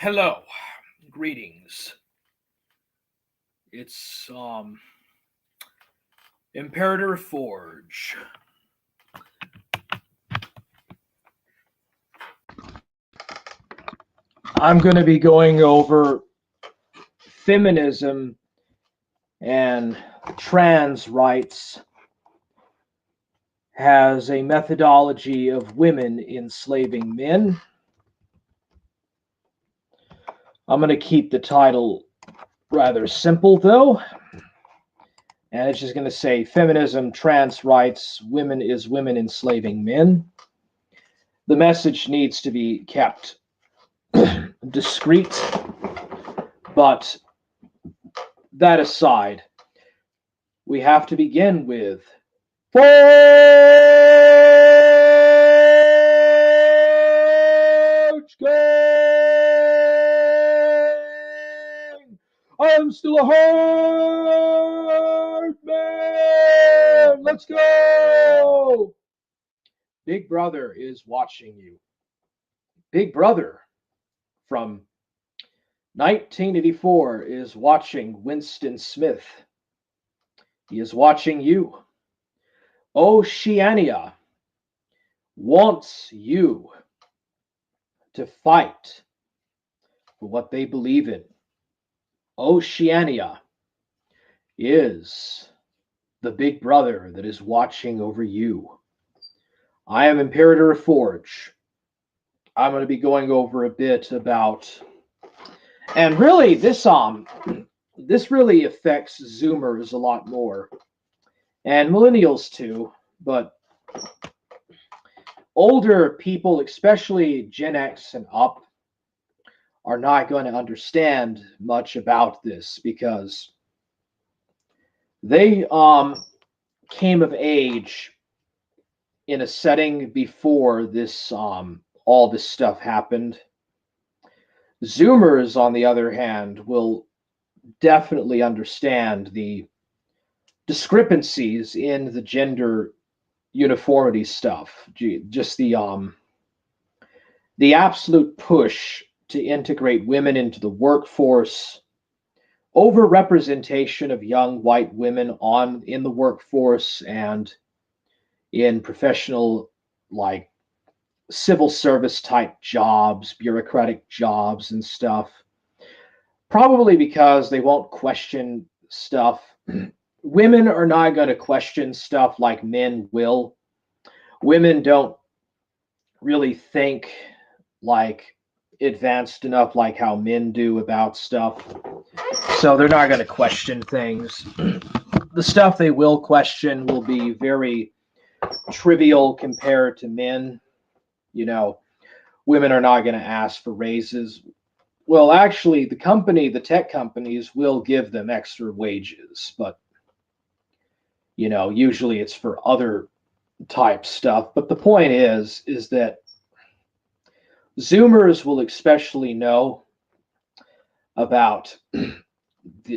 Hello, greetings. It's Imperator Forge. I'm going to be going over feminism and trans rights has a methodology of women enslaving men. I'm going to keep the title rather simple though, and it's just going to say feminism, trans rights, women is women enslaving men. The message needs to be kept discreet, but that aside, we have to begin with Forge Gang! I am still a hard man! Let's go! Big Brother is watching you. Big Brother from 1984 is watching Winston Smith. He is watching you. Oceania wants you to fight for what they believe in. Oceania is the big brother that is watching over you. I am Imperator Forge. I'm going to be going over a bit about, and really this really affects Zoomers a lot more, and millennials too, but older people, especially Gen X and up, are not going to understand much about this because they came of age in a setting before this all this stuff happened. Zoomers, on the other hand, will definitely understand the discrepancies in the gender uniformity stuff. Just the absolute push to integrate women into the workforce, overrepresentation of young white women in the workforce and in professional, like civil service type jobs, bureaucratic jobs and stuff. Probably because they won't question stuff. Women are not going to question stuff like men will. Women don't really think like advanced enough like how men do about stuff. So they're not going to question things. The stuff they will question will be very trivial compared to men. You know, women are not going to ask for raises. Well, actually, the tech companies will give them extra wages, but usually it's for other type stuff. But the point is that Zoomers will especially know about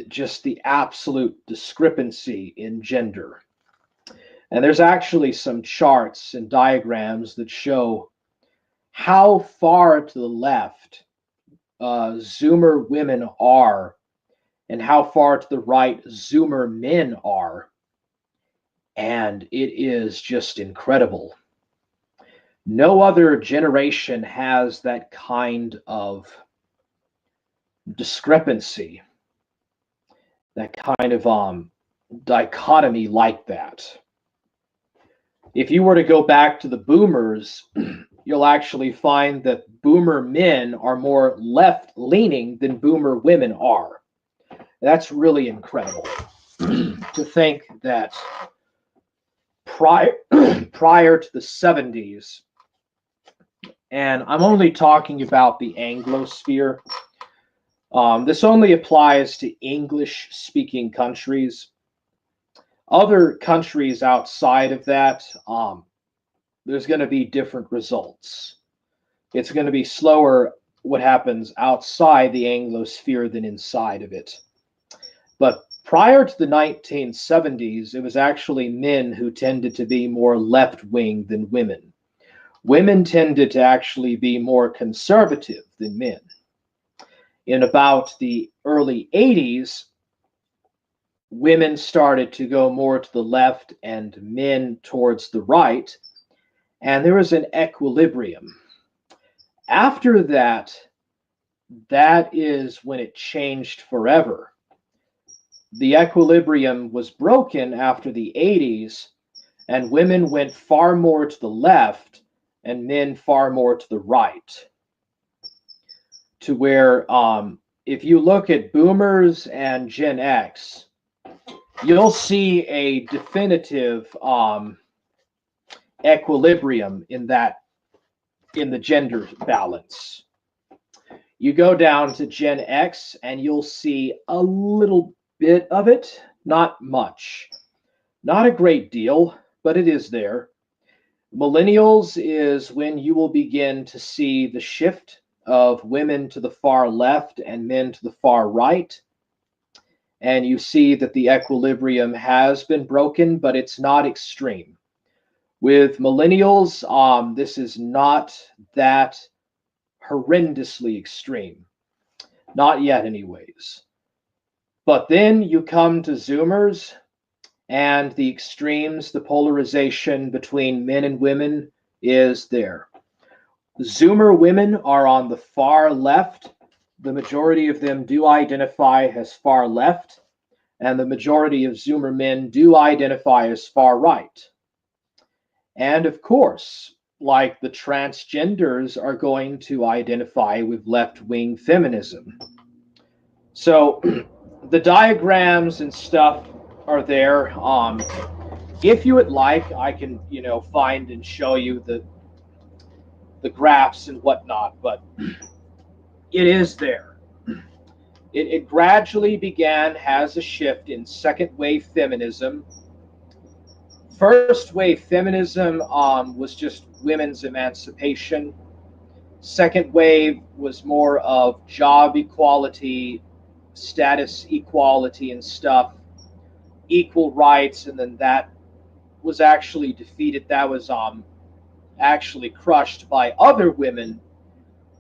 just the absolute discrepancy in gender. And there's actually some charts and diagrams that show how far to the left Zoomer women are and how far to the right Zoomer men are. And it is just incredible. No other generation has that kind of discrepancy, that kind of dichotomy like that. If you were to go back to the boomers, you'll actually find that boomer men are more left-leaning than boomer women are. That's really incredible to think that prior to the 70s, and I'm only talking about the Anglosphere. This only applies to English-speaking countries. Other countries outside of that, there's going to be different results. It's going to be slower what happens outside the Anglosphere than inside of it. But prior to the 1970s, it was actually men who tended to be more left-wing than women. Women tended to actually be more conservative than men. In about the early 80s, women started to go more to the left and men towards the right, and there was an equilibrium. After that, that is when it changed forever. The equilibrium was broken after the 80s, and women went far more to the left and men far more to the right. To where, if you look at boomers and Gen X, you'll see a definitive equilibrium in the gender balance. You go down to Gen X and you'll see a little bit of it, not much, not a great deal, but it is there. Millennials is when you will begin to see the shift of women to the far left and men to the far right. And you see that the equilibrium has been broken, but it's not extreme. With millennials, this is not that horrendously extreme. Not yet, anyways. But then you come to Zoomers, and the extremes, the polarization between men and women is there. Zoomer women are on the far left. The majority of them do identify as far left, and the majority of Zoomer men do identify as far right. And of course, like the transgenders are going to identify with left-wing feminism. So the diagrams and stuff are there. If you would like, I can, find and show you the graphs and whatnot, but it is there. It gradually began as a shift in second wave feminism. First wave feminism was just women's emancipation. Second wave was more of job equality, status equality and stuff, equal rights, and then that was actually defeated. That was actually crushed by other women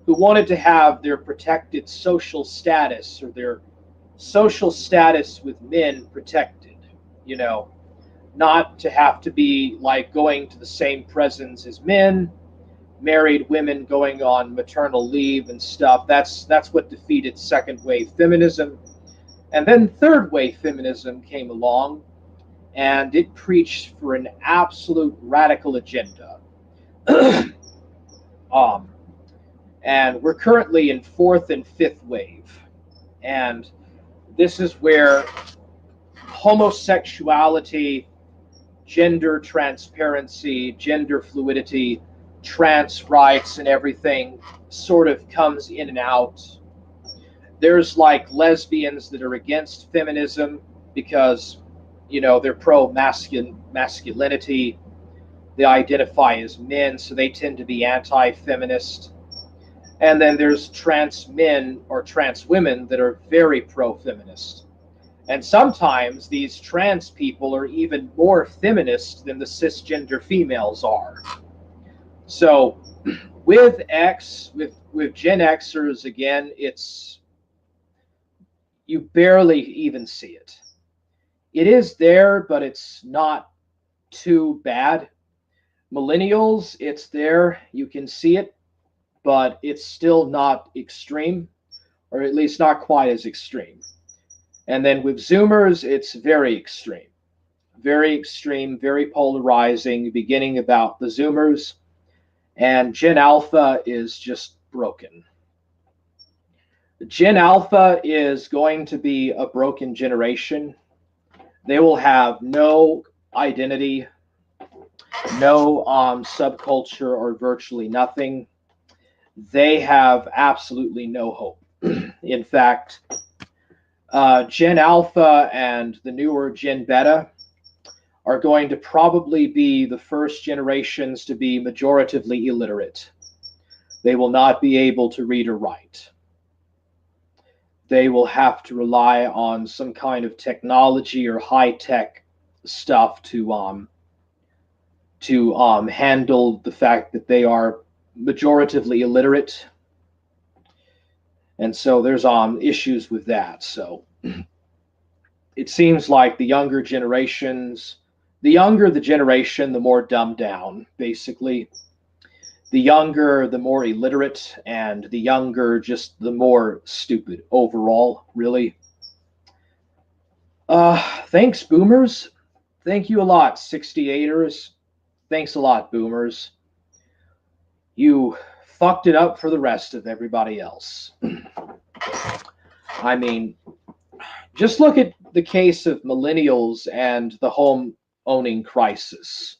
who wanted to have their protected social status or their social status with men protected, not to have to be like going to the same prisons as men, married women going on maternal leave and stuff. That's what defeated second wave feminism. And then third wave feminism came along, and it preached for an absolute radical agenda. um, and we're currently in fourth and fifth wave, and this is where homosexuality, gender transparency, gender fluidity, trans rights, and everything sort of comes in and out. There's like lesbians that are against feminism because, they're pro masculinity. They identify as men, so they tend to be anti feminist. And then there's trans men or trans women that are very pro feminist. And sometimes these trans people are even more feminist than the cisgender females are. So with Gen Xers, again, you barely even see it. It is there, but it's not too bad. Millennials, it's there. You can see it, but it's still not extreme, or at least not quite as extreme. And then with Zoomers, it's very extreme, very polarizing, beginning about the Zoomers. And Gen Alpha is just broken. Gen Alpha is going to be a broken generation. They will have no identity, no subculture, or virtually nothing. They have absolutely no hope. In fact, Gen Alpha and the newer Gen Beta are going to probably be the first generations to be majoritively illiterate. They will not be able to read or write. They will have to rely on some kind of technology or high-tech stuff to handle the fact that they are majoritively illiterate. And so there's issues with that. So it seems like the younger generations, the younger the generation, the more dumbed down, basically. The younger, the more illiterate, and the younger, just the more stupid overall, really. Thanks, boomers. Thank you a lot, 68ers. Thanks a lot, boomers. You fucked it up for the rest of everybody else. I mean, just look at the case of millennials and the home owning crisis,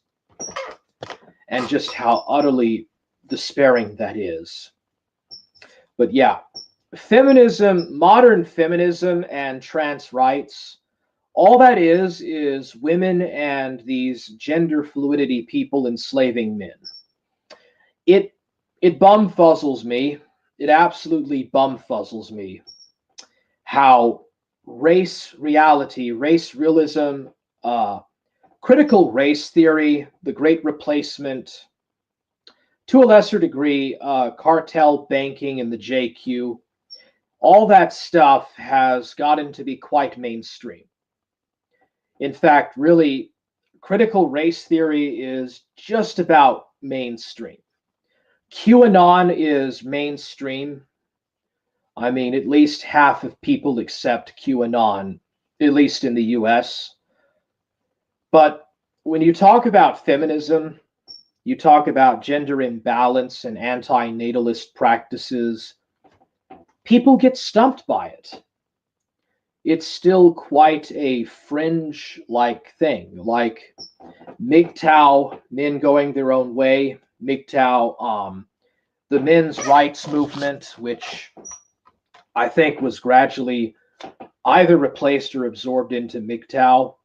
and just how utterly despairing that is. But yeah, feminism, modern feminism, and trans rights, all that is women and these gender fluidity people enslaving men. It it bumfuzzles me. It absolutely bumfuzzles me how race reality, race realism, uh, critical race theory, the Great Replacement, to a lesser degree, cartel banking and the JQ, all that stuff has gotten to be quite mainstream. In fact, really, critical race theory is just about mainstream. QAnon is mainstream. I mean, at least half of people accept QAnon, at least in the US. But when you talk about feminism, you talk about gender imbalance and anti-natalist practices, people get stumped by it. It's still quite a fringe-like thing, like MGTOW, men going their own way, MGTOW, the men's rights movement, which I think was gradually either replaced or absorbed into MGTOW,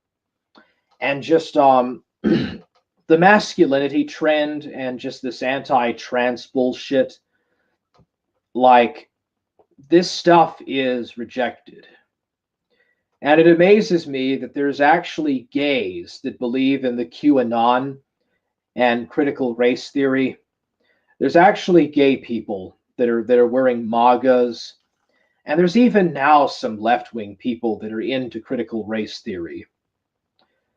and just the masculinity trend and just this anti-trans bullshit. Like, this stuff is rejected. And it amazes me that there's actually gays that believe in the QAnon and critical race theory. There's actually gay people that are wearing MAGAs, and there's even now some left-wing people that are into critical race theory.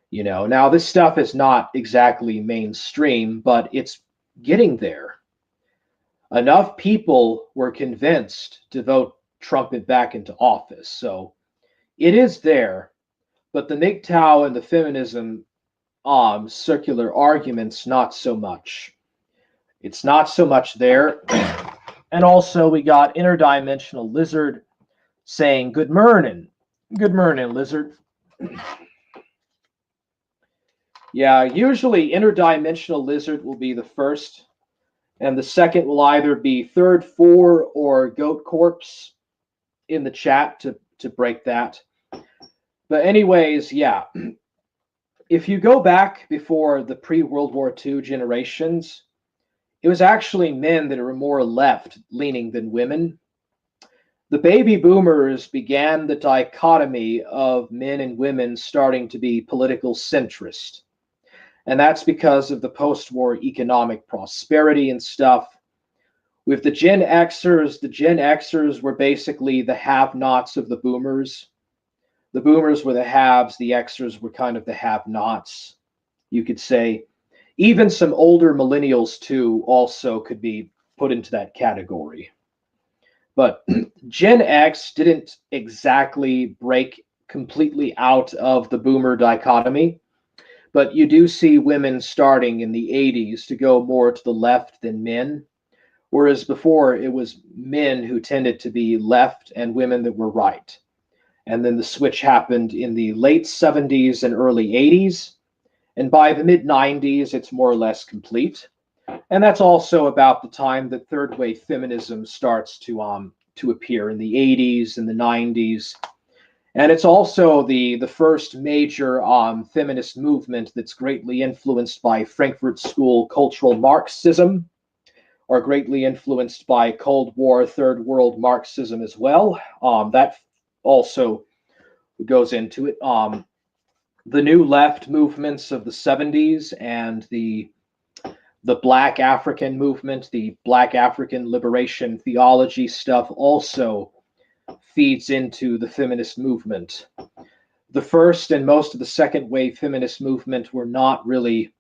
You know, now this stuff is not exactly mainstream, but it's getting there. Enough people were convinced to vote Trump back into office, so it is there. But the MGTOW and the feminism circular arguments, not so much. It's not so much there. And also, we got Interdimensional Lizard saying, "Good morning. Good morning, Lizard." Yeah, usually Interdimensional Lizard will be the first, and the second will either be Third Four or Goat Corpse in the chat to break that. But anyways, yeah. If you go back before the pre-World War II generations, it was actually men that were more left-leaning than women. The baby boomers began the dichotomy of men and women starting to be political centrist. And that's because of the post-war economic prosperity and stuff. With the Gen Xers were basically the have-nots of the boomers. The boomers were the haves, the Xers were kind of the have-nots, you could say. Even some older millennials, too, also could be put into that category. But Gen X didn't exactly break completely out of the boomer dichotomy, but you do see women starting in the 80s to go more to the left than men, whereas before it was men who tended to be left and women that were right. And then the switch happened in the late 70s and early 80s. And by the mid-90s, it's more or less complete. And that's also about the time that third wave feminism starts to appear in the 80s and the 90s. And it's also the first major feminist movement that's greatly influenced by Frankfurt School cultural Marxism, or greatly influenced by Cold War Third World Marxism as well. That also goes into it. The new left movements of the 70s and the The Black African movement, the Black African liberation theology stuff also feeds into the feminist movement. The first and most of the second wave feminist movement were not really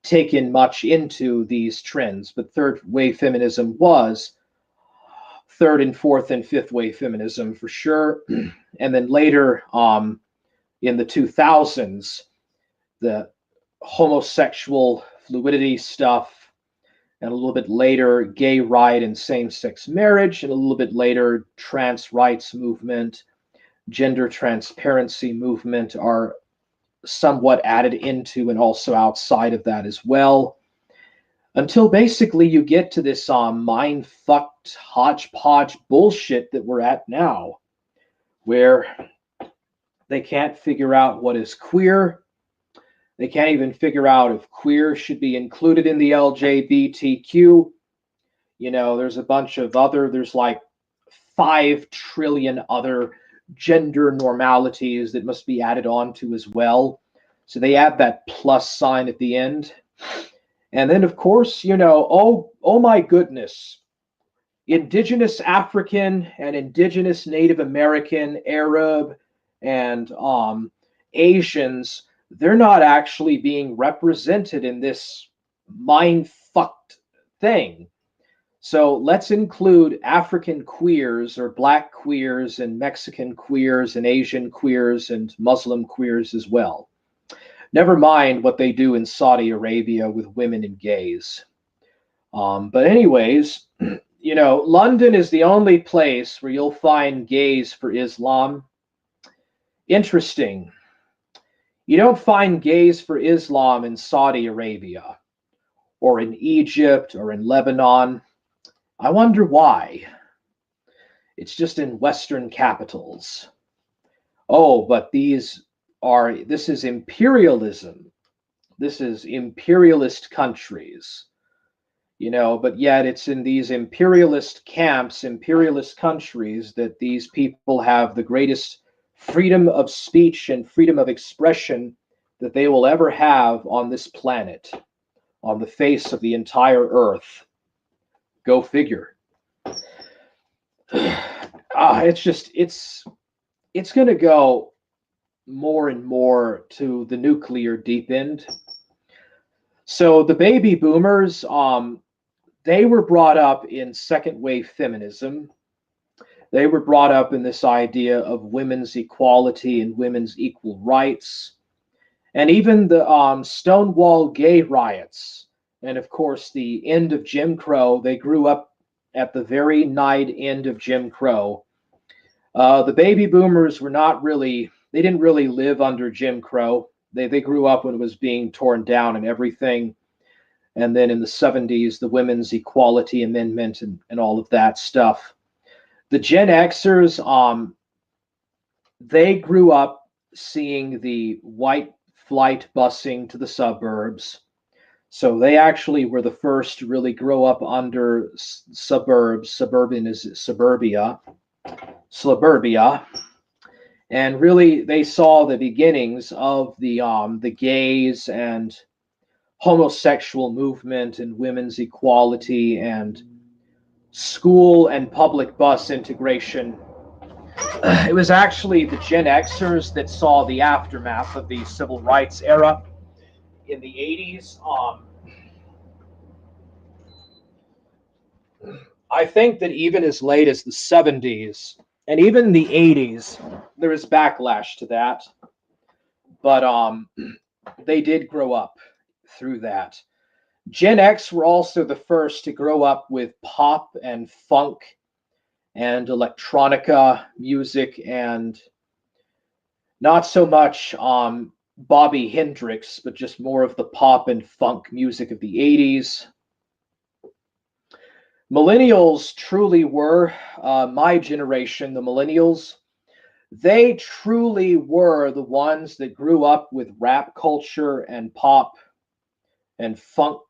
taken much into these trends, but third wave feminism was. Third and fourth and fifth wave feminism for sure. And then later in the 2000s, the homosexual fluidity stuff, and a little bit later, gay right and same-sex marriage, and a little bit later, trans rights movement, gender transparency movement are somewhat added into and also outside of that as well. Until basically you get to this mind-fucked hodgepodge bullshit that we're at now, where they can't figure out what is queer. They can't even figure out if queer should be included in the LGBTQ. You know, there's a bunch of other, there's like 5 trillion other gender normalities that must be added on to as well. So they add that plus sign at the end. And then, of course, you know, oh my goodness, indigenous African and indigenous Native American, Arab, and Asians, they're not actually being represented in this mind-fucked thing. So let's include African queers or Black queers and Mexican queers and Asian queers and Muslim queers as well. Never mind what they do in Saudi Arabia with women and gays. But anyways, you know, London is the only place where you'll find gays for Islam. Interesting. You don't find gays for Islam in Saudi Arabia or in Egypt or in Lebanon. I wonder why. It's just in Western capitals. Oh, but this is imperialism. This is imperialist countries. You know, but yet it's in these imperialist camps, imperialist countries, that these people have the greatest freedom of speech and freedom of expression that they will ever have on this planet, on the face of the entire earth. Go figure. It's going to go more and more to the nuclear deep end. So the baby boomers, they were brought up in second wave feminism. They were brought up in this idea of women's equality and women's equal rights. And even the Stonewall gay riots, and of course the end of Jim Crow, they grew up at the very night end of Jim Crow. The baby boomers were not really, they didn't really live under Jim Crow. They grew up when it was being torn down and everything. And then in the 70s, the women's equality amendment and all of that stuff. The Gen Xers, they grew up seeing the white flight busing to the suburbs. So they actually were the first to really grow up under suburbs. Suburban is suburbia. And really, they saw the beginnings of the gays and homosexual movement and women's equality and school and public bus integration. It was actually the Gen Xers that saw the aftermath of the civil rights era in the 80s. I think that even as late as the 70s and even the 80s, there was backlash to that. But they did grow up through that. Gen X were also the first to grow up with pop and funk and electronica music, and not so much Bobby Hendrix, but just more of the pop and funk music of the 80s. Millennials truly were, my generation, the millennials, they truly were the ones that grew up with rap culture and pop and funk,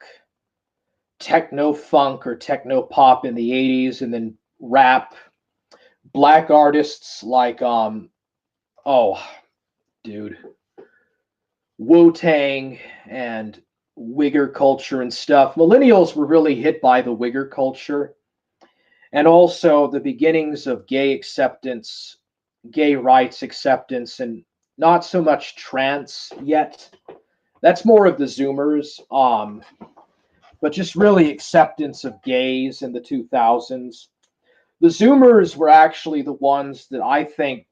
techno funk or techno pop in the 80s, and then rap. Black artists like Wu-Tang and Wigger culture and stuff. Millennials were really hit by the Wigger culture and also the beginnings of gay acceptance, gay rights acceptance, and not so much trans yet. That's more of the Zoomers, but just really acceptance of gays in the 2000s. The Zoomers were actually the ones that I think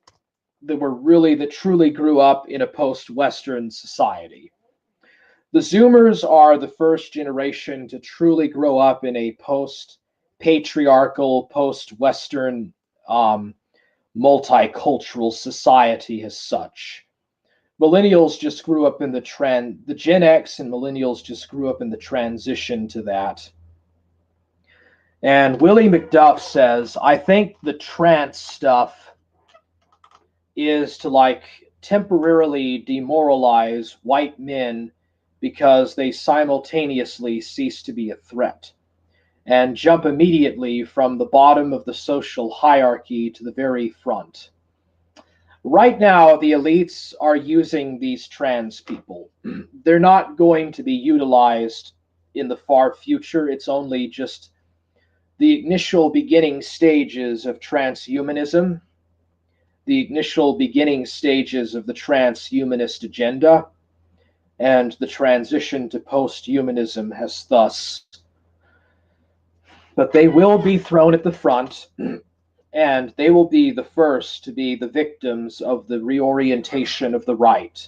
that truly grew up in a post-Western society. The Zoomers are the first generation to truly grow up in a post-patriarchal, post-Western, um, multicultural society as such. Millennials just grew up in the trend, the Gen X and millennials just grew up in the transition to that. And Willie McDuff says, I think the trans stuff is to like temporarily demoralize white men because they simultaneously cease to be a threat and jump immediately from the bottom of the social hierarchy to the very front. Right now, the elites are using these trans people. They're not going to be utilized in the far future. It's only just the initial beginning stages of transhumanism, the initial beginning stages of the transhumanist agenda, and the transition to posthumanism has thus. But they will be thrown at the front, and they will be the first to be the victims of the reorientation of the right.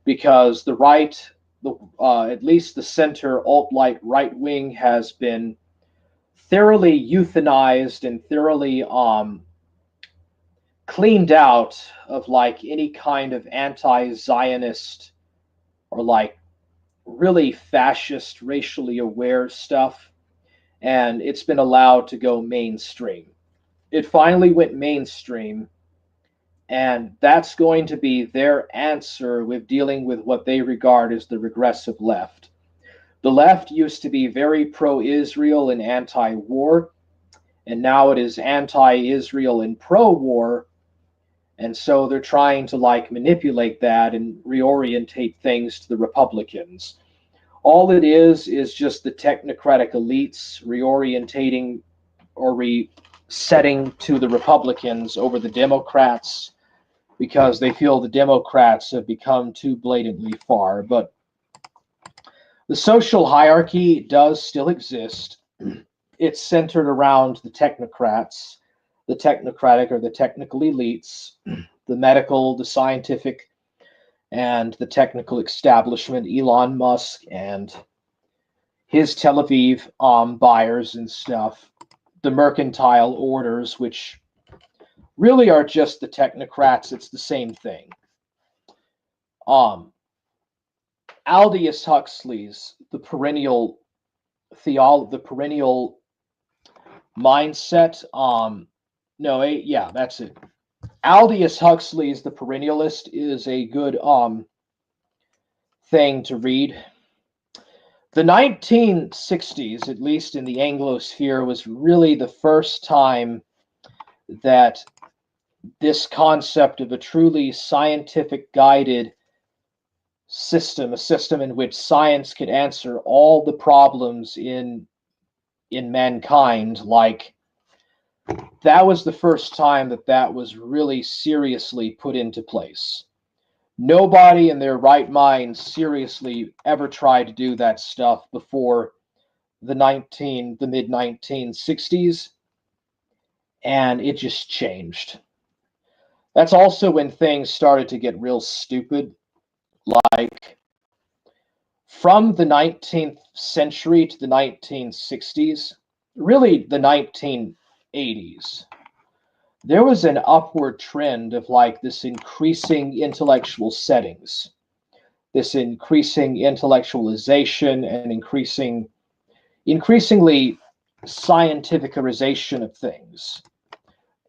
Because the right, at least the center alt-right wing, has been thoroughly euthanized and thoroughly cleaned out of like any kind of anti-Zionist or like really fascist, racially aware stuff, and it's been allowed to go mainstream. It finally went mainstream, and that's going to be their answer with dealing with what they regard as the regressive left. The left used to be very pro-Israel and anti-war, and now it is anti-Israel and pro-war. And so they're trying to like manipulate that and reorientate things to the Republicans. All it is just the technocratic elites reorientating or resetting to the Republicans over the Democrats because they feel the Democrats have become too blatantly far. But the social hierarchy does still exist. It's centered around the technocrats, the technocratic or the technical elites, the medical, the scientific, and the technical establishment, Elon Musk and his Tel Aviv buyers and stuff, the mercantile orders, which really are just the technocrats. It's the same thing. Aldous Huxley's the perennial mindset. That's it. Aldous Huxley's The Perennialist is a good thing to read. The 1960s, at least in the Anglosphere, was really the first time that this concept of a truly scientific guided system, a system in which science could answer all the problems in mankind, like that was the first time that was really seriously put into place. Nobody in their right mind seriously ever tried to do that stuff before the mid 1960s, and it just changed. That's also when things started to get real stupid. Like from the 19th century to the 1960s, really the 1980s, there was an upward trend of like this increasing intellectual settings, this increasing intellectualization and increasingly scientificization of things,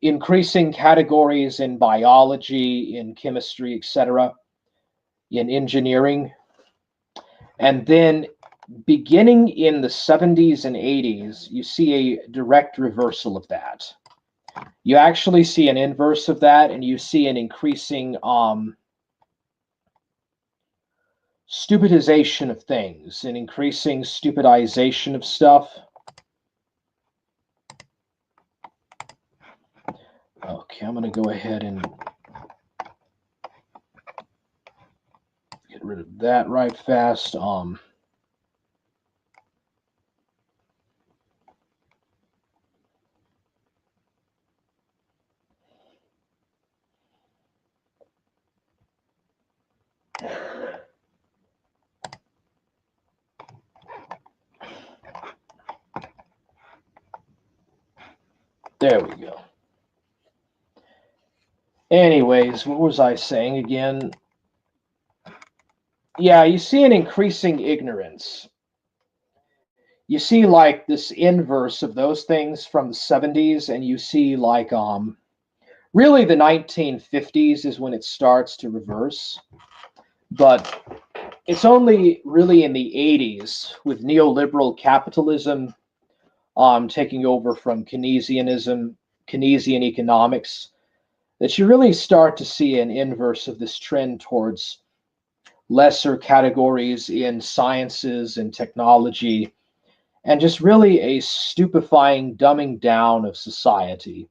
increasing categories in biology, in chemistry, etc., in engineering. And then beginning in the 70s and 80s, you see a direct reversal of that. You actually see an inverse of that, and you see an increasing stupidization of things, an increasing stupidization of stuff. Okay, I'm going to go ahead and get rid of that right fast. There we go. Anyways, what was I saying again? Yeah, you see an increasing ignorance. You see like this inverse of those things from the 70s, and you see like really the 1950s is when it starts to reverse. But it's only really in the 80s with neoliberal capitalism taking over from Keynesianism, Keynesian economics, that you really start to see an inverse of this trend towards lesser categories in sciences and technology, and just really a stupefying dumbing down of society.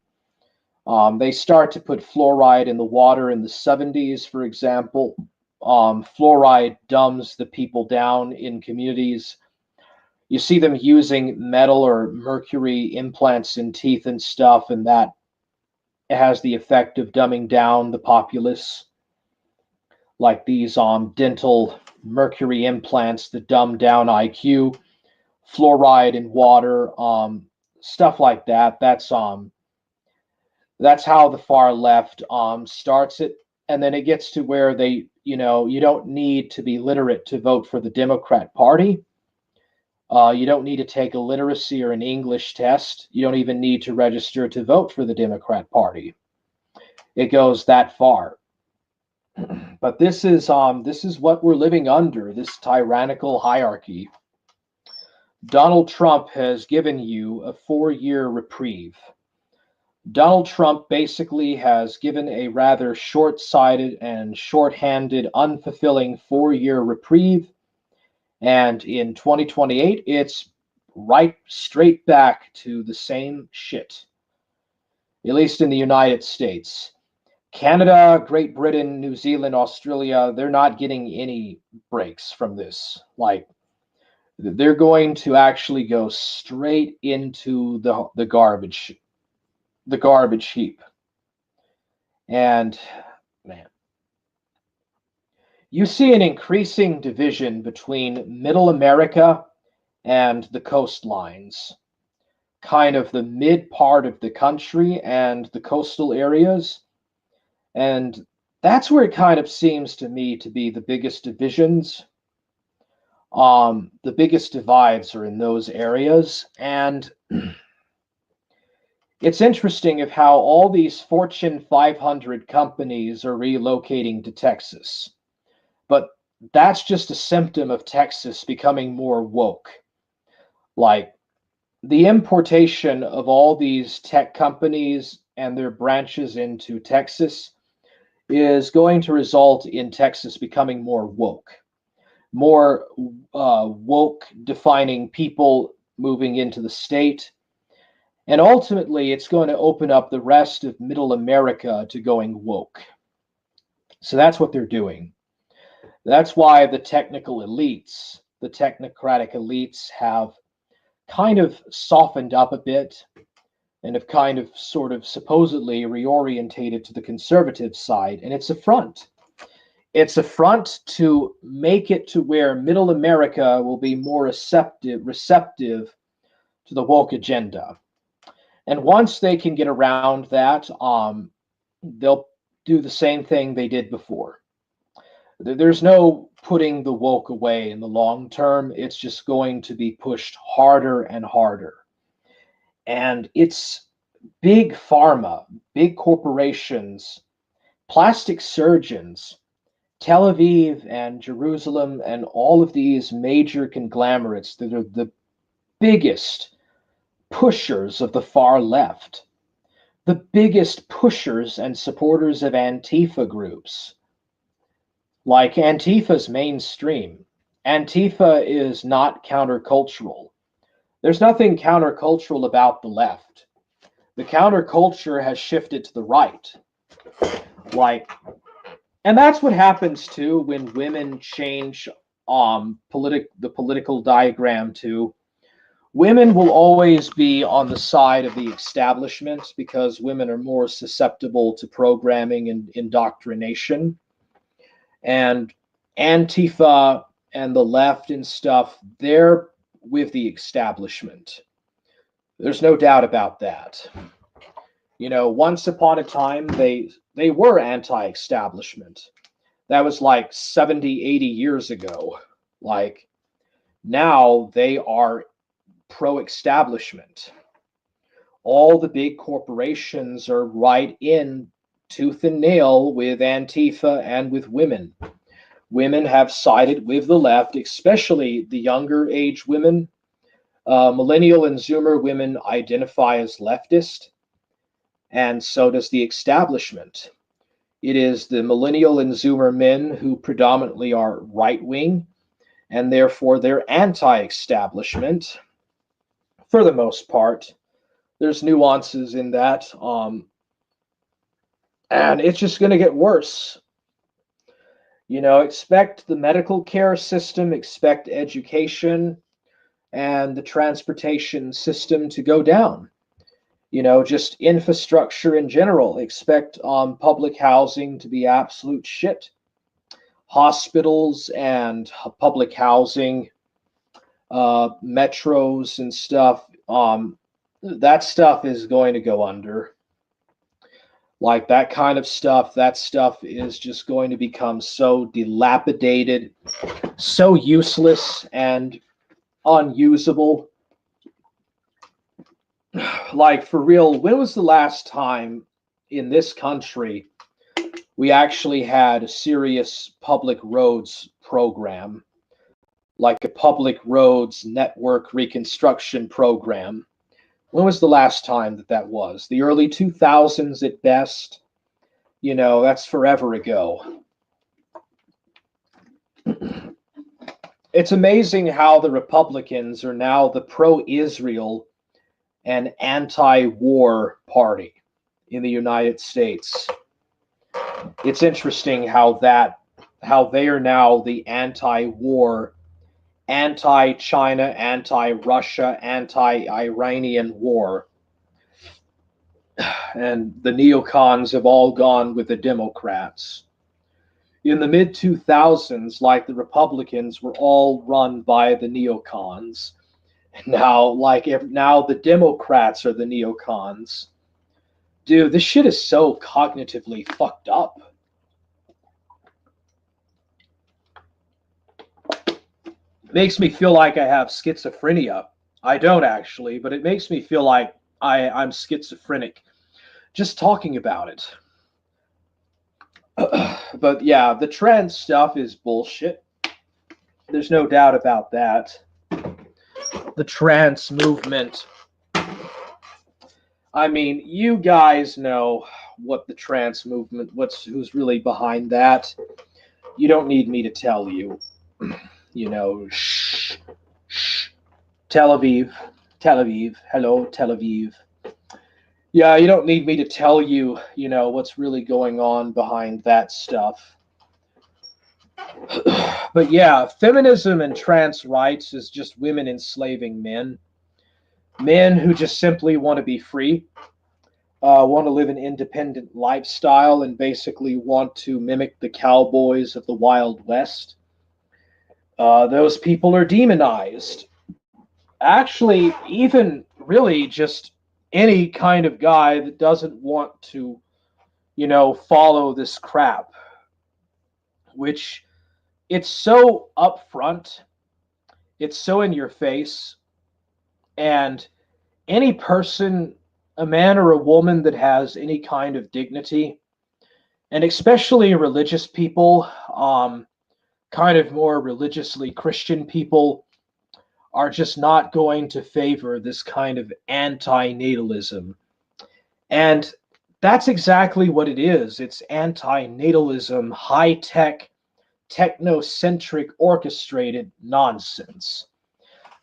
They start to put fluoride in the water in the 70s, for example. Fluoride dumbs the people down in communities. You see them using metal or mercury implants in teeth and stuff, and that has the effect of dumbing down the populace, like these dental mercury implants that dumb down IQ, fluoride in water, stuff like that. That's how the far left starts it, and then it gets to where they, you don't need to be literate to vote for the Democrat Party. You don't need to take a literacy or an English test. You don't even need to register to vote for the Democrat Party. It goes that far. But this is what we're living under, this tyrannical hierarchy. Donald Trump has given you a 4-year reprieve. Donald Trump basically has given a rather short-sighted and short-handed, unfulfilling 4-year reprieve. And in 2028, it's right straight back to the same shit, at least in the United States. Canada, Great Britain, New Zealand, Australia, they're not getting any breaks from this. Like, they're going to actually go straight into the garbage heap. And man, you see an increasing division between middle America and the coastlines, kind of the mid part of the country and the coastal areas. And that's where it kind of seems to me to be the biggest divisions. The biggest divides are in those areas. And it's interesting of how all these Fortune 500 companies are relocating to Texas. But that's just a symptom of Texas becoming more woke. Like, the importation of all these tech companies and their branches into Texas is going to result in Texas becoming more woke defining people moving into the state. And ultimately, it's going to open up the rest of middle America to going woke. So that's what they're doing. That's why the technical elites, the technocratic elites, have kind of softened up a bit and have kind of sort of supposedly reorientated to the conservative side. And it's a front. It's a front to make it to where middle America will be more receptive to the woke agenda. And once they can get around that, they'll do the same thing they did before. There's no putting the woke away in the long term. It's just going to be pushed harder and harder. And it's big pharma, big corporations, plastic surgeons, Tel Aviv and Jerusalem and all of these major conglomerates that are the biggest pushers of the far left, the biggest pushers and supporters of Antifa groups. Like Antifa's mainstream. Antifa is not countercultural. There's nothing countercultural about the left. The counterculture has shifted to the right. Like, and that's what happens too when women change the political diagram too. Women will always be on the side of the establishment because women are more susceptible to programming and indoctrination. And Antifa and the left and stuff, they're with the establishment. There's no doubt about that. Once upon a time, they were anti-establishment. That was like 70, 80 years ago. Like, now they are pro-establishment. All the big corporations are right in tooth and nail with Antifa and with women. Women have sided with the left, especially the younger age women. Millennial and Zoomer women identify as leftist, and so does the establishment. It is the millennial and Zoomer men who predominantly are right wing, and therefore they're anti establishment for the most part. There's nuances in that, and it's just going to get worse. Expect the medical care system, expect education and the transportation system to go down. Just infrastructure in general. Expect public housing to be absolute shit. Hospitals and public housing, metros and stuff, that stuff is going to go under. Like that kind of stuff, that stuff is just going to become so dilapidated, so useless and unusable. Like, for real, when was the last time in this country we actually had a serious public roads program, like a public roads network reconstruction program? When was the last time that was? The early 2000s at best. That's forever ago. It's amazing how the Republicans are now the pro-Israel and anti-war party in the United States. It's interesting how they are now the anti-war, anti-China, anti-Russia, anti-Iranian war. And the neocons have all gone with the Democrats. In the mid-2000s, like, the Republicans were all run by the neocons. Now the Democrats are the neocons. Dude, this shit is so cognitively fucked up. It makes me feel like I have schizophrenia. I don't actually, but it makes me feel like I'm schizophrenic just talking about it. But yeah, the trans stuff is bullshit. There's no doubt about that. The trans movement. I mean, you guys know what the trans movement, who's really behind that. You don't need me to tell you. Shh. Tel Aviv. Hello, Tel Aviv. Yeah, you don't need me to tell you, what's really going on behind that stuff. But yeah, feminism and trans rights is just women enslaving men. Men who just simply want to be free, want to live an independent lifestyle, and basically want to mimic the cowboys of the Wild West. Those people are demonized. Actually, even really just any kind of guy that doesn't want to, follow this crap, which it's so upfront, it's so in your face, and any person, a man or a woman that has any kind of dignity, and especially religious people, kind of more religiously Christian people, are just not going to favor this kind of anti-natalism. And that's exactly what it is. It's anti-natalism, high-tech, technocentric orchestrated nonsense.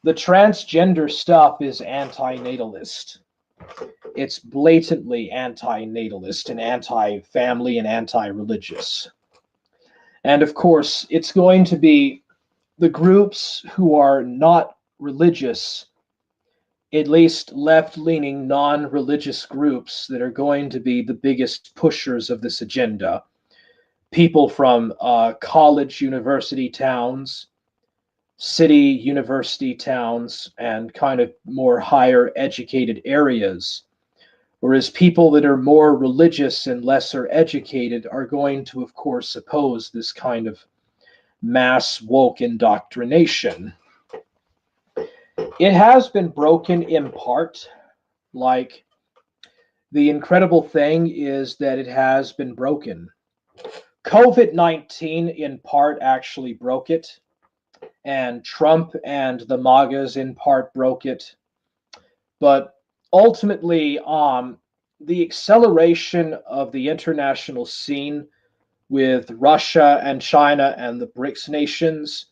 The transgender stuff is anti-natalist. It's blatantly anti-natalist and anti-family and anti-religious. And of course, it's going to be the groups who are not religious, at least left-leaning non-religious groups, that are going to be the biggest pushers of this agenda. People from college university towns, city university towns, and kind of more higher educated areas. Whereas people that are more religious and lesser educated are going to, of course, oppose this kind of mass woke indoctrination. It has been broken in part. Like, the incredible thing is that it has been broken. COVID-19 in part actually broke it, and Trump and the MAGAs in part broke it. But ultimately, the acceleration of the international scene with Russia and China and the BRICS nations,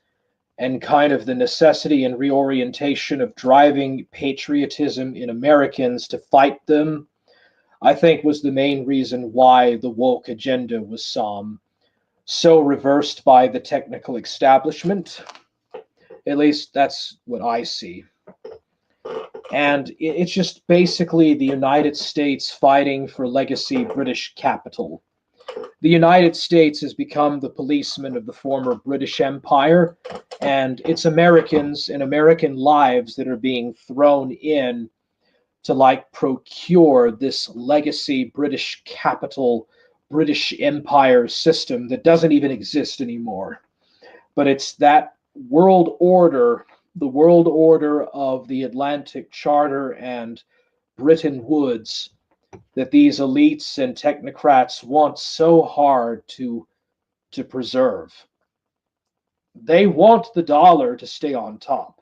and kind of the necessity and reorientation of driving patriotism in Americans to fight them, I think was the main reason why the woke agenda was so reversed by the technical establishment. At least that's what I see. And it's just basically the United States fighting for legacy British capital. The United States has become the policeman of the former British Empire, and it's Americans and American lives that are being thrown in to like procure this legacy British capital, British Empire system that doesn't even exist anymore. But it's that world order, the world order of the Atlantic Charter and Bretton Woods, that these elites and technocrats want so hard to preserve. They want the dollar to stay on top,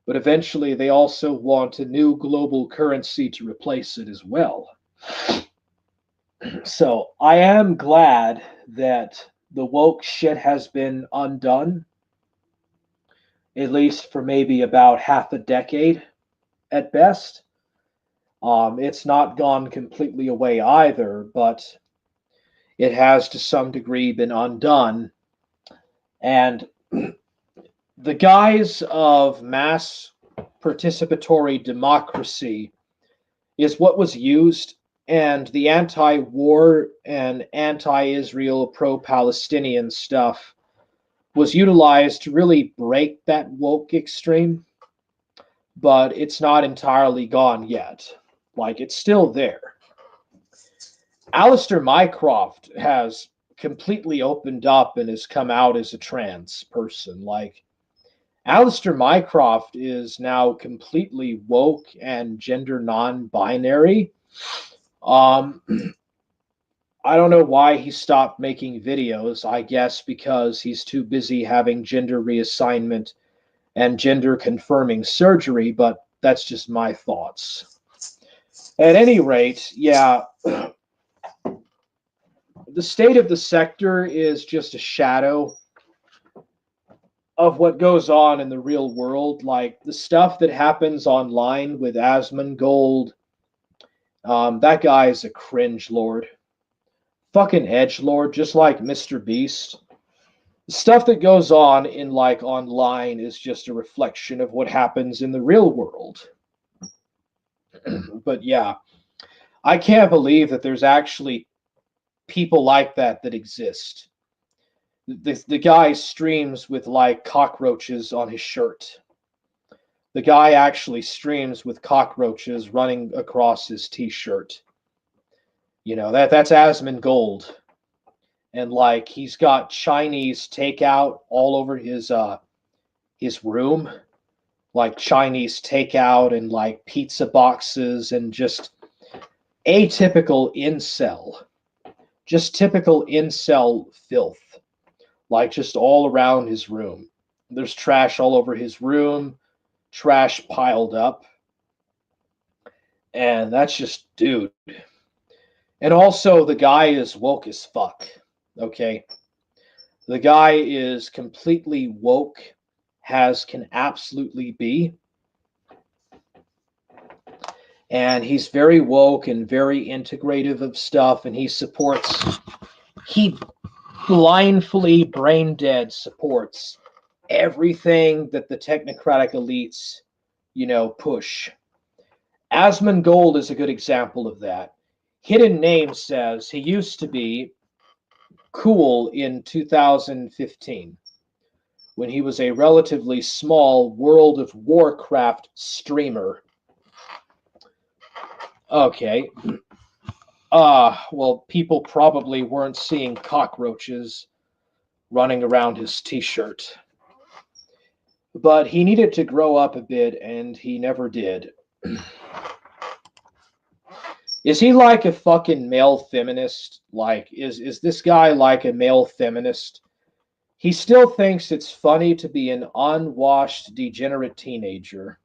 but eventually they also want a new global currency to replace it as well. So I am glad that the woke shit has been undone, at least for maybe about half a decade at best. It's not gone completely away either, but it has to some degree been undone. And the guise of mass participatory democracy is what was used, and the anti-war and anti-Israel, pro-Palestinian stuff was utilized to really break that woke extreme, but it's not entirely gone yet. Like, it's still there. Alistair Mycroft has completely opened up and has come out as a trans person. Like, Alistair Mycroft is now completely woke and gender non-binary. I don't know why he stopped making videos. I guess because he's too busy having gender reassignment and gender confirming surgery, but that's just my thoughts. At any rate, yeah, the state of the sector is just a shadow of what goes on in the real world. Like, the stuff that happens online with Asmongold, that guy is a cringe lord. Fucking edge lord, just like Mr. Beast. The stuff that goes on in like online is just a reflection of what happens in the real world. But yeah, I can't believe that there's actually people like that exist. The guy streams with like cockroaches on his shirt. The guy actually streams with cockroaches running across his t-shirt. You know, that's Asmongold. And like, he's got Chinese takeout all over his room, like Chinese takeout and like pizza boxes, and just atypical incel, just typical incel filth, like just all around his room. There's trash all over his room, trash piled up, and that's just, dude. And also, the guy is woke as fuck. Okay, The guy is completely woke, can absolutely be. And he's very woke and very integrative of stuff, and he blindly, brain dead supports everything that the technocratic elites, push. Asmongold is a good example of that. Hidden Name says he used to be cool in 2015 when he was a relatively small World of Warcraft streamer. Okay. Well, people probably weren't seeing cockroaches running around his t-shirt. But he needed to grow up a bit, and he never did. Is he like a fucking male feminist? Like, is this guy like a male feminist? He still thinks it's funny to be an unwashed, degenerate teenager.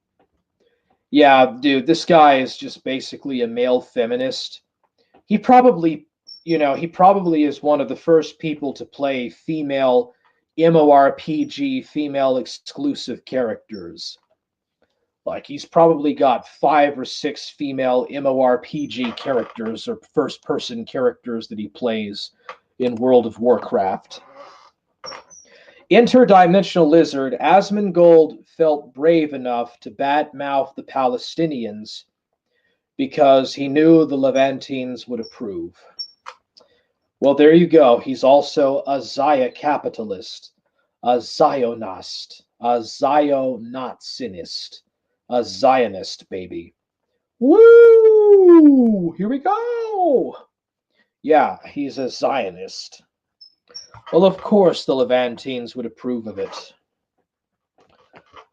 Yeah, dude, this guy is just basically a male feminist. He probably, he probably is one of the first people to play female MMORPG, female exclusive characters. Like, he's probably got 5 or 6 female MMORPG characters or first person characters that he plays in World of Warcraft. Interdimensional Lizard, Asmongold felt brave enough to badmouth the Palestinians because he knew the Levantines would approve. Well, there you go. He's also a Zaya capitalist, a Zionist, a Zionist, a Zionist, baby. Woo! Here we go! Yeah, he's a Zionist. Well, of course the Levantines would approve of it.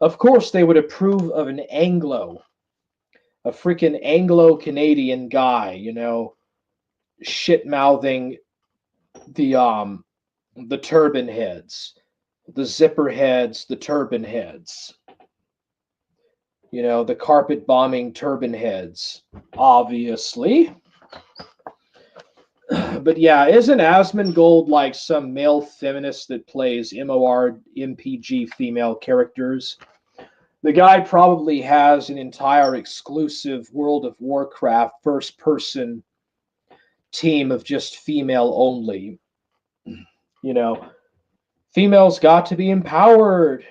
Of course they would approve of an Anglo, a freaking Anglo-Canadian guy, shit-mouthing the turban heads, the zipper heads, the turban heads. The carpet bombing turban heads, obviously. But yeah, isn't Asmongold like some male feminist that plays MMORPG female characters? The guy probably has an entire exclusive World of Warcraft first-person team of just female only. Females got to be empowered,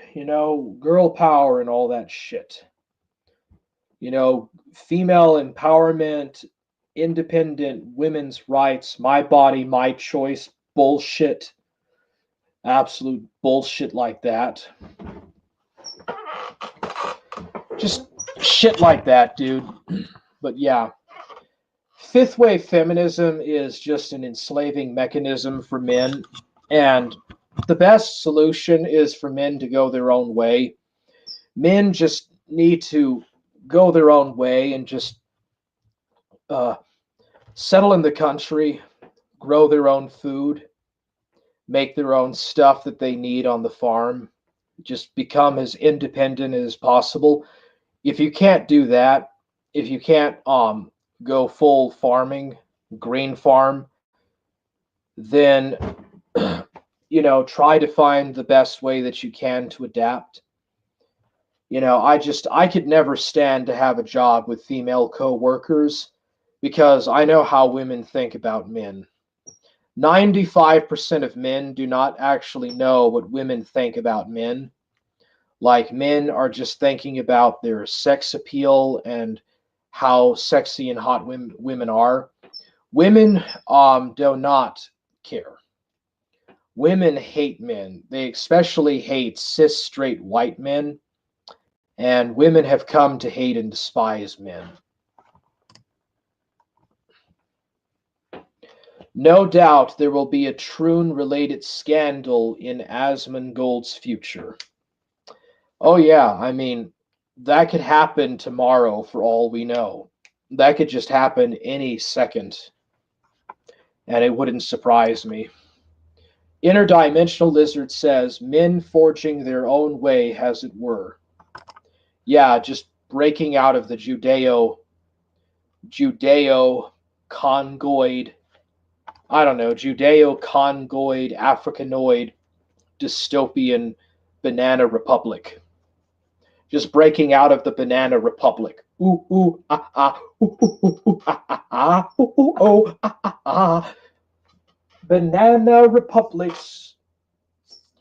girl power and all that shit. Female empowerment, independent women's rights, my body, my choice, bullshit. Absolute bullshit like that. Just shit like that, dude. But yeah. Fifth wave feminism is just an enslaving mechanism for men. And the best solution is for men to go their own way. Men just need to go their own way and just settle in the country, grow their own food, make their own stuff that they need on the farm, just become as independent as possible. If you can't do that, if you can't go full farming, green farm, then try to find the best way that you can to adapt. I could never stand to have a job with female co-workers because I know how women think about men. 95% of men do not actually know what women think about men. Like, men are just thinking about their sex appeal and how sexy and hot women are. Women do not care. Women hate men. They especially hate cis straight white men. And women have come to hate and despise men. No doubt there will be a Troon-related scandal in Asmongold's future. Oh yeah, I mean, that could happen tomorrow for all we know. That could just happen any second. And it wouldn't surprise me. Interdimensional Lizard says, men forging their own way, as it were. Yeah, just breaking out of the Judeo-Congoid, Judeo-Congoid, Africanoid dystopian banana republic. Just breaking out of the banana republic. Ooh, ooh, ah, ah, ooh, ooh, ooh, ooh, ah, ah, ah, ooh, ooh, oh, ah, ah, ah. Banana republics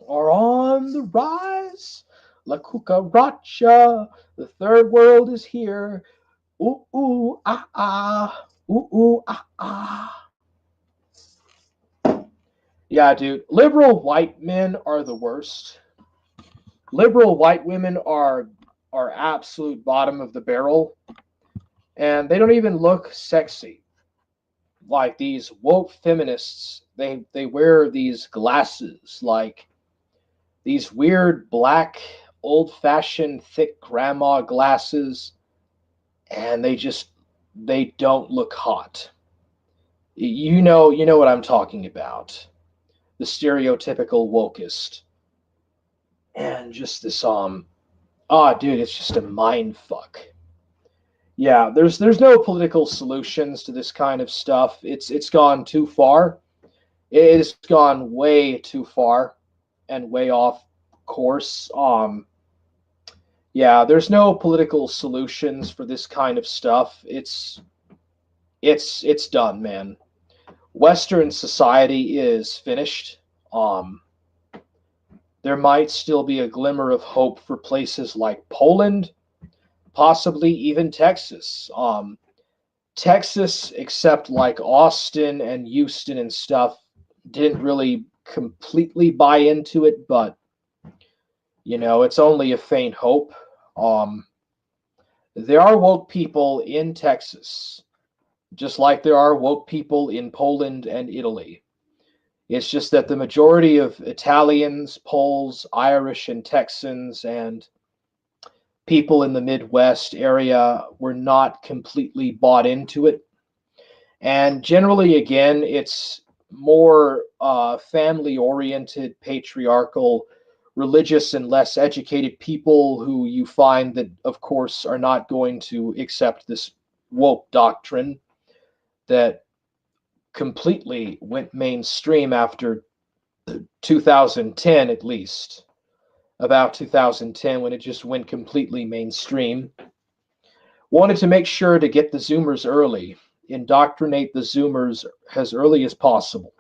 are on the rise. La cucaracha, the third world is here. Ooh, ooh, ah, ah, ooh, ooh, ah, ah. Yeah, dude, liberal white men are the worst. Liberal white women are absolute bottom of the barrel, and they don't even look sexy. Like these woke feminists, they wear these glasses, like these weird black old-fashioned thick grandma glasses, and they don't look hot. You know what I'm talking about. The stereotypical wokest. And just this dude, it's just a mind fuck. Yeah, there's no political solutions to this kind of stuff. It's gone too far. It's gone way too far and way off course. Yeah, there's no political solutions for this kind of stuff. It's done, man. Western society is finished. There might still be a glimmer of hope for places like Poland, possibly even Texas. Texas, except like Austin and Houston and stuff, didn't really completely buy into it, but it's only a faint hope. Um, there are woke people in Texas, just like there are woke people in Poland and Italy. It's just that the majority of Italians, Poles, Irish, and Texans, and people in the Midwest area were not completely bought into it. And generally, again, it's more family oriented, patriarchal, religious, and less educated people who you find that, of course, are not going to accept this woke doctrine that completely went mainstream after 2010, at least. About 2010, when it just went completely mainstream. Wanted to make sure to get the Zoomers early, indoctrinate the Zoomers as early as possible.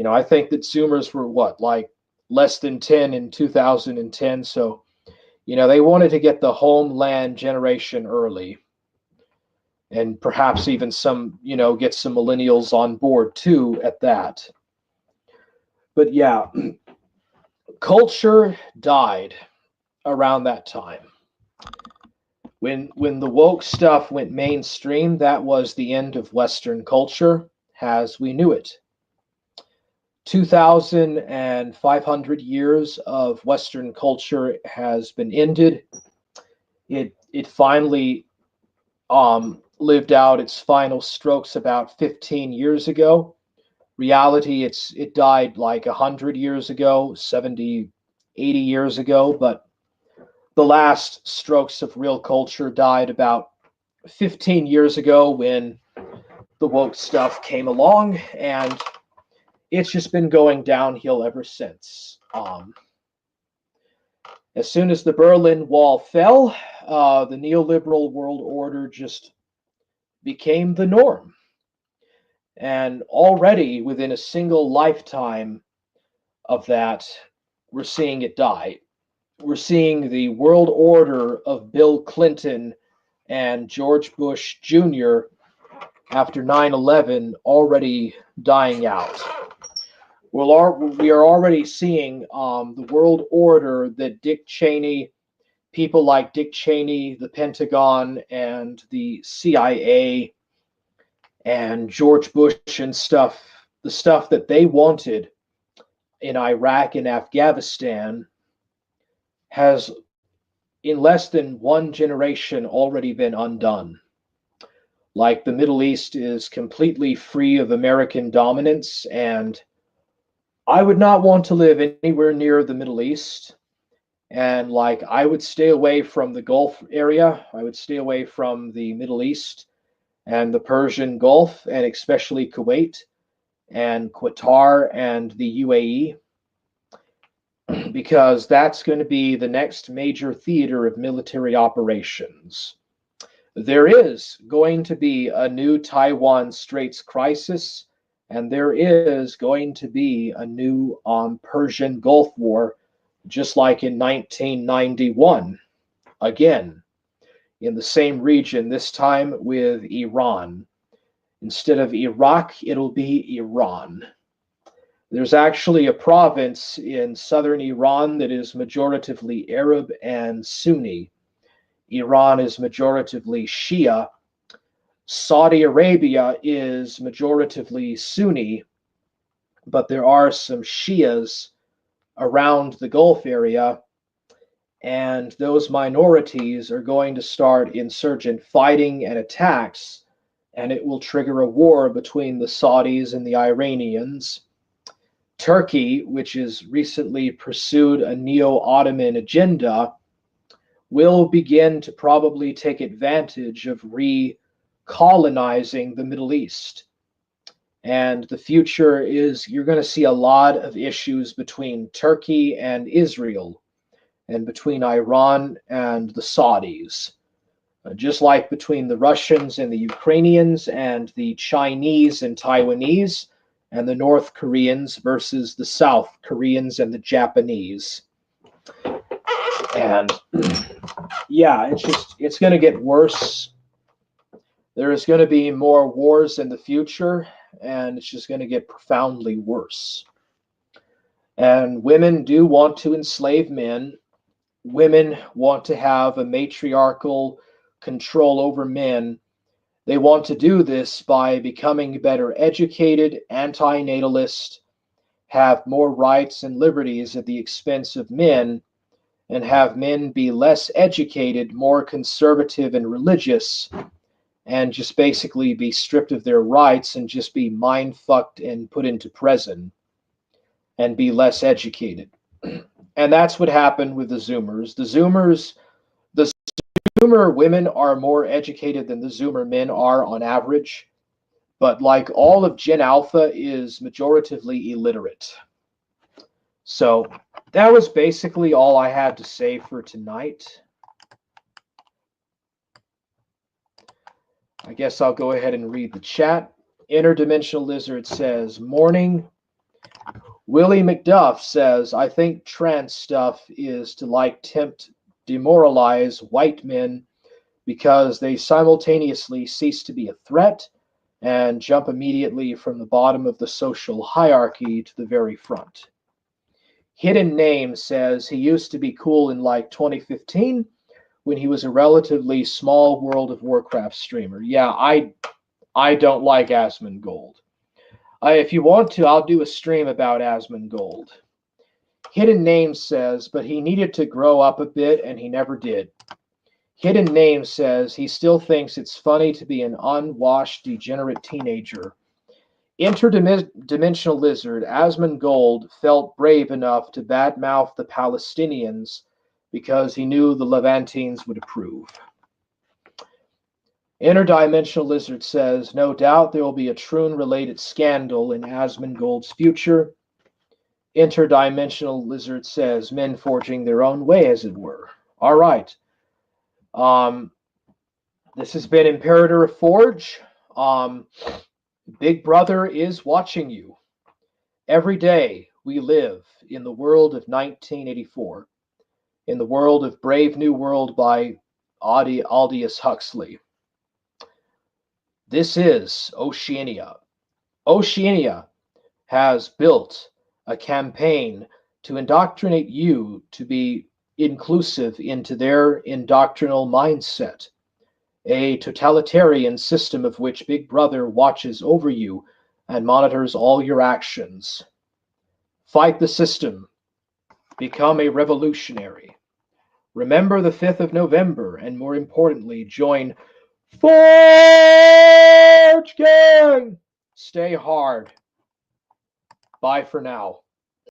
I think that Zoomers were like less than 10 in 2010. So, they wanted to get the homeland generation early and perhaps even get some millennials on board too at that. But yeah, culture died around that time. When the woke stuff went mainstream, that was the end of Western culture as we knew it. 2,500 years of Western culture has been ended. It finally lived out its final strokes about 15 years ago. Reality, it died like 100 years ago, 70, 80 years ago, but the last strokes of real culture died about 15 years ago when the woke stuff came along, and it's just been going downhill ever since. As soon as the Berlin Wall fell, the neoliberal world order just became the norm. And already within a single lifetime of that, we're seeing it die. We're seeing the world order of Bill Clinton and George Bush Jr. after 9/11 already dying out. We are already seeing the world order that Dick Cheney, people like Dick Cheney, the Pentagon, and the CIA, and George Bush and stuff, the stuff that they wanted in Iraq and Afghanistan has, in less than one generation, already been undone. Like the Middle East is completely free of American dominance, and I would not want to live anywhere near the Middle East. And like I would stay away from the Gulf area. I would stay away from the Middle East and the Persian Gulf, and especially Kuwait and Qatar and the UAE. because that's going to be the next major theater of military operations. There is going to be a new Taiwan Straits crisis, and there is going to be a new Persian Gulf War, just like in 1991. Again, in the same region, this time with Iran. Instead of Iraq, it'll be Iran. There's actually a province in southern Iran that is majoritively Arab and Sunni. Iran is majoritively Shia. Saudi Arabia is majoritively Sunni, but there are some Shias around the Gulf area, and those minorities are going to start insurgent fighting and attacks, and it will trigger a war between the Saudis and the Iranians. Turkey, which has recently pursued a neo-Ottoman agenda, will begin to probably take advantage of recolonizing the Middle East. And the future is you're going to see a lot of issues between Turkey and Israel, and between Iran and the Saudis, just like between the Russians and the Ukrainians and the Chinese and Taiwanese, and the North Koreans versus the South Koreans and the Japanese. And yeah, it's going to get worse. There is going to be more wars in the future, and it's just going to get profoundly worse. And women do want to enslave men. Women want to have a matriarchal control over men. They want to do this by becoming better educated, anti-natalist, have more rights and liberties at the expense of men, and have men be less educated, more conservative and religious, and just basically be stripped of their rights and just be mind-fucked and put into prison and be less educated. And that's what happened with the Zoomers. The Zoomer women are more educated than the Zoomer men are on average, but like all of Gen Alpha is majoritively illiterate. So that was basically all I had to say for tonight. I guess I'll go ahead and read the chat. Interdimensional Lizard says, morning. Willie McDuff says, I think trans stuff is to demoralize white men because they simultaneously cease to be a threat and jump immediately from the bottom of the social hierarchy to the very front. Hidden Name says he used to be cool in like 2015 when he was a relatively small World of Warcraft streamer. Yeah, I don't like Asmongold. If you want to, I'll do a stream about Asmongold. Hidden Name says, but he needed to grow up a bit and he never did. Hidden Name says he still thinks it's funny to be an unwashed, degenerate teenager. Interdimensional Lizard, Asmongold felt brave enough to badmouth the Palestinians because he knew the Levantines would approve. Interdimensional Lizard says, no doubt there will be a Troon-related scandal in Asmongold's future. Interdimensional Lizard says, men forging their own way, as it were. All right. This has been Imperator of Forge. Big Brother is watching you. Every day we live in the world of 1984, in the world of Brave New World by Aldous Huxley. This is Oceania. Oceania has built a campaign to indoctrinate you to be inclusive into their indoctrinal mindset, a totalitarian system of which Big Brother watches over you and monitors all your actions. Fight the system. Become a revolutionary. Remember the 5th of November, and more importantly, join Forge Gang! Stay hard. Bye for now.